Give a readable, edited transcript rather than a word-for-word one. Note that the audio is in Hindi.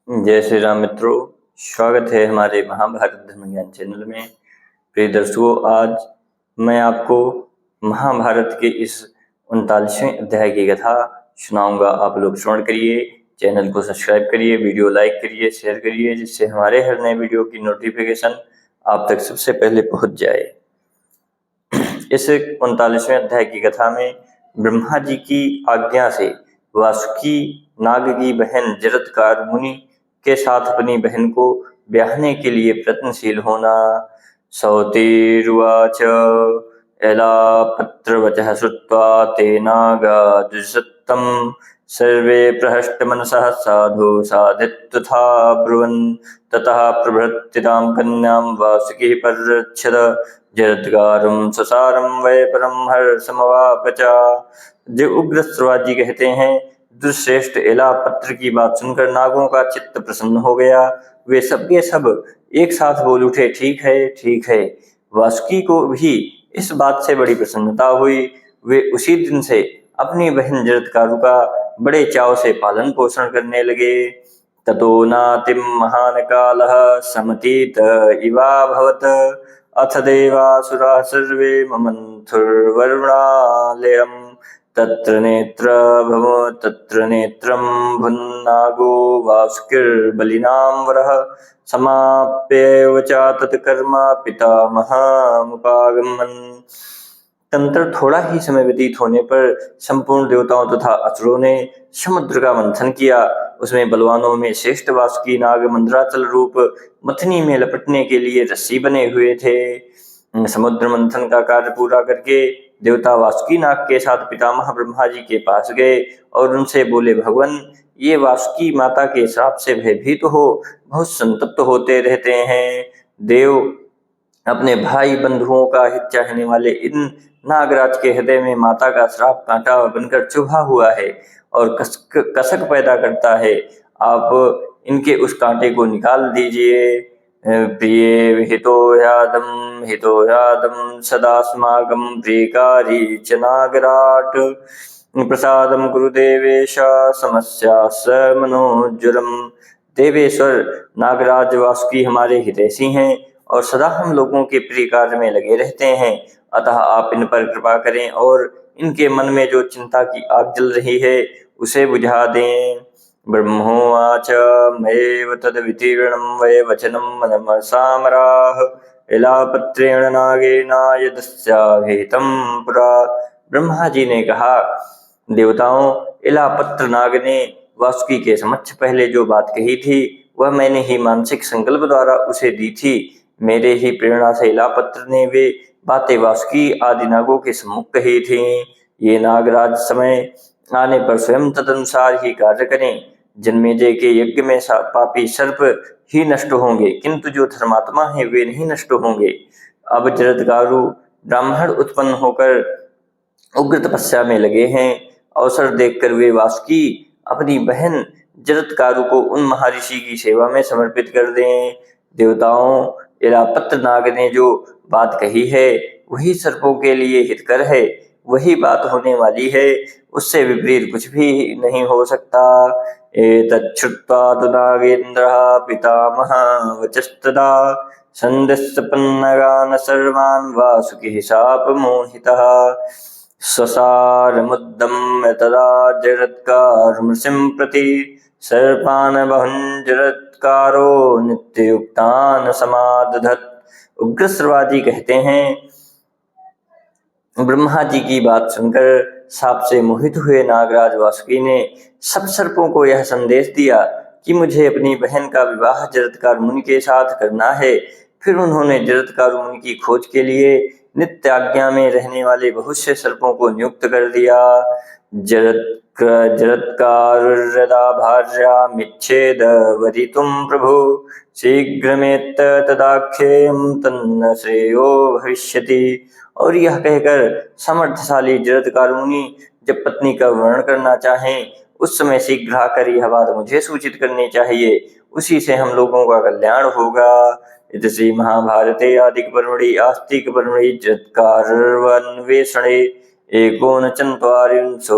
जय श्री राम मित्रों, स्वागत है हमारे महाभारत धर्म ज्ञान चैनल में। प्रिय दर्शकों, आज मैं आपको महाभारत के इस 39वें अध्याय की कथा सुनाऊंगा। आप लोग श्रवण करिए, चैनल को सब्सक्राइब करिए, वीडियो लाइक करिए, शेयर करिए, जिससे हमारे हर नए वीडियो की नोटिफिकेशन आप तक सबसे पहले पहुंच जाए। इस 39वें अध्याय की कथा में ब्रह्मा जी की आज्ञा से वासुकी नाग की बहन जरत्कार मुनि के साथ अपनी बहन को ब्याहने के लिए प्रयत्नशील होना। सौतिरुवाच एलापत्रवचः श्रुत्वा ते नागा द्विषत्तम् सर्वे प्रहष्टमनसः साधु साधित्तथा ब्रुवन् ततः प्रभृत्य तां कन्यां वासुकी परच्छद जरत्कारं ससारं वै परं हर्षमवापचा। जो उग्र श्रवाजी कहते हैं, दुष्श्रेष्ठ एलापत्र की बात सुनकर नागों का चित्त प्रसन्न हो गया। वे सबके सब एक साथ बोल उठे, ठीक है, ठीक है। वासुकी को भी इस बात से बड़ी प्रसन्नता हुई। वे उसी दिन से अपनी बहन जरत्कारु का बड़े चाव से पालन पोषण करने लगे। ततो नातिम महान कालः समतीत इवाभवत् अथ देवासुराः सर्वे ममन्थुर्वरुणालयम् तत्र नेत्रं भुन्नागो वासुकिर्बलिनां वरः समाप्यैव च तत्कर्म पितामहमुपागमन्। तंत्र थोड़ा ही समय व्यतीत होने पर संपूर्ण देवताओं तथा असुरों ने समुद्र का मंथन किया। उसमें बलवानों में श्रेष्ठ वासुकी नाग मंदराचल रूप मथनी में लपटने के लिए रस्सी बने हुए थे। समुद्र मंथन का कार्य पूरा करके देवता वासुकी नाग के साथ पितामह ब्रह्मा जी के पास गए और उनसे बोले, भगवान, ये वासुकी माता के श्राप से भयभीत हो बहुत संतप्त होते रहते हैं। देव अपने भाई बंधुओं का हित चाहने वाले इन नागराज के हृदय में माता का श्राप कांटा बनकर चुभा हुआ है और कसक पैदा करता है। आप इनके उस कांटे को निकाल दीजिए। प्रिये हितो सदास्माकं प्रियकारी च नागराट प्रसादं गुरुदेवेश समस्यास मनोज्वलम्। देवेश्वर नागराज वासुकी हमारे हितैषी हैं और सदा हम लोगों के प्रिय कार्य में लगे रहते हैं, अतः आप इन पर कृपा करें और इनके मन में जो चिंता की आग जल रही है उसे बुझा दें। ब्रह्मोवाच मयेव तद्वितीर्णं वै वचनं मनमसामराः एलापत्रेण नागेन यदस्याभीतं पुरा। ब्रह्मा जी ने कहा, देवताओं, एलापत्र नाग ने वासुकी के समक्ष पहले जो बात कही थी वह मैंने ही मानसिक संकल्प द्वारा उसे दी थी। मेरे ही प्रेरणा से एलापत्र ने वे बातें वासुकी आदि नागों के सम्मुख कही थी। ये नागराज समय आने पर स्वयं तदनुसार ही कार्य करें। जन्मेजय के यज्ञ में पापी सर्प ही नष्ट होंगे, किंतु जो धर्मात्मा है वे नहीं नष्ट होंगे। अब जरत्कारु ब्राह्मण उत्पन्न होकर उग्र तपस्या में लगे हैं। अवसर देखकर वे वासुकी अपनी बहन जरत्कारु को उन महर्षि की सेवा में समर्पित कर दें। देवताओं, एलापत्र नाग ने जो बात कही है वही सर्पों के लिए हितकर है, वही बात होने वाली है, उससे विपरीत कुछ भी नहीं हो सकता। एतच्छ्रुत्वा तु नागेन्द्रः पितामहः वचस्तदा सन्दिष्टपन्नगान् सर्वान् वासुकिः शापमोहितः स्वसारमुद्दम्य तदा जरत्कारमृषिं प्रति सर्पान् बहून् जरत्कारो नित्ययुक्तान् समादधत्। उग्र श्रवाजी कहते हैं, ब्रह्मा जी की बात सुनकर साप से मोहित हुए नागराज वासुकी ने सब सर्पों को यह संदेश दिया कि मुझे अपनी बहन का विवाह जरत्कार मुनि के साथ करना है। फिर उन्होंने जरत्कार मुनि की खोज के लिए नित्य आज्ञा में रहने वाले बहुत से सर्पों को नियुक्त कर दिया। जरत्कारुर्यदा भार्यामिच्छेद वदितुं प्रभु शीघ्रमेत्त तदाख्येयं तन्न श्रेयो भविष्यति। और यह कहकर समर्थशाली जरत्कार मुनि जब पत्नी का वर्णन करना चाहें उस समय शीघ्र आकर यह बात मुझे सूचित करनी चाहिए, उसी से हम लोगों का कल्याण होगा। इति महाभारते आदिपर्वणि आस्तिकपर्वणि जरत्कारान्वेषणे 1940